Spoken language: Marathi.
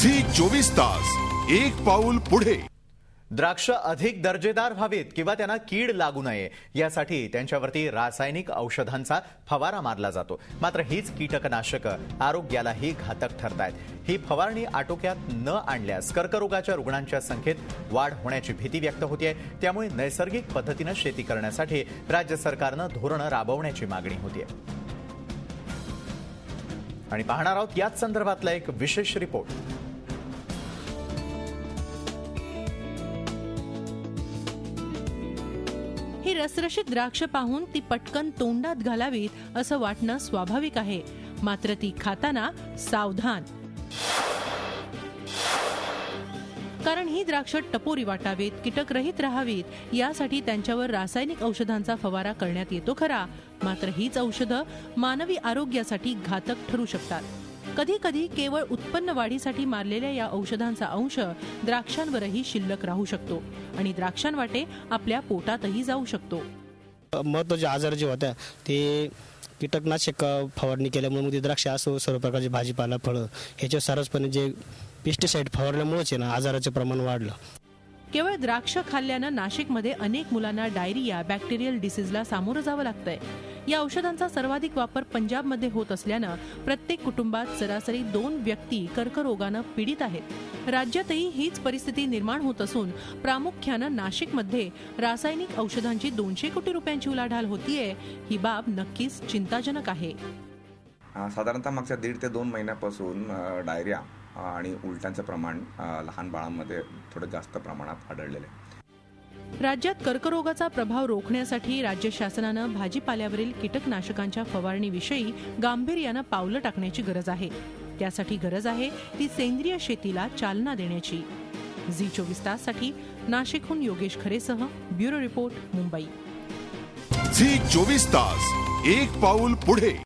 झी 24 तास एक पाऊल पुढे। द्राक्ष अधिक दर्जेदार व्हावीत किंवा त्यांना कीड लागू नये यासाठी त्यांच्यावरती रासायनिक औषधांचा फवारा मारला जातो। मात्र हीच कीटकनाशक आरोग्यालाही घातक ठरतायत। ही फवारणी आटोक्यात न आणल्यास कर्करोगाच्या रुग्णांच्या संख्येत वाढ होण्याची भीती व्यक्त होते। त्यामुळे नैसर्गिक पद्धतीने शेती करण्यासाठी राज्य सरकारने धोरण राबवण्याची मागणी होते। आणि पाहणार आहोत याच संदर्भातला एक विशेष रिपोर्ट। ही रसरशीत द्राक्ष पाहून ती पटकन तोंडात घालावीत असं वाटणं स्वाभाविक आहे, मात्र ती खाताना सावधान, कारण ही द्राक्ष टपोरी वाटावीत, कीटकरहित राहावीत यासाठी त्यांच्यावर रासायनिक औषधांचा फवारा करण्यात येतो खरा, मात्र हीच औषधं मानवी आरोग्यासाठी घातक ठरू शकतात। कधी कधी केवळ उत्पन्न वाढीसाठी मारलेल्या या औषधांचा अंश द्राक्षांवरही शिल्लक राहू शकतो आणि द्राक्षांवाटे आपल्या पोटातही जाऊ शकतो। महत्त्वाचे आजार जे होत्या ते कीटकनाशक फवारणी केल्यामुळे ते द्राक्ष असो सर्व प्रकारचे भाजीपाला फळं ह्याच्या सरसपणे जे पेस्टिसाइड फवारल्यामुळेच ना आजाराचे प्रमाण वाढलं। केवळ द्राक्ष खाल्ल्यानं नाशिकमध्ये अनेक मुलांना डायरिया, बॅक्टेरियल डिसीजला सामोरं जावं लागतंय। या औषधांचा सर्वाधिक वापर पंजाबमध्ये होत असल्यानं प्रत्येक कुटुंबात सरासरी 2 व्यक्ती कर्करोगानं पीडित आहेत। राज्यातही हीच परिस्थिती निर्माण होत असून प्रामुख्यानं नाशिकमध्ये रासायनिक औषधांची 200 कोटी रुपयांची उलाढाल होतीये। ही बाब नक्कीच चिंताजनक आहे। साधारणतः मागच्या 1.5 ते 2 महिन्यापासून डायरिया आणि उलट्यांचं प्रमाण लहान बाळांमध्ये थोडं जास्त प्रमाणात आढळलेलं आहे। राज्यात कर्करोगाचा प्रभाव रोखण्यासाठी राज्य शासनानं भाजीपाल्यावरील कीटकनाशकांच्या फवारणीविषयी गांभीर्यानं पावलं टाकण्याची गरज आहे। त्यासाठी गरज आहे ती सेंद्रिय शेतीला चालना देण्याची। झी 24 ताससाठी नाशिकहून योगेश खरेसह ब्युरो रिपोर्ट, मुंबई। झी 24 तास एक पाऊल पुढे।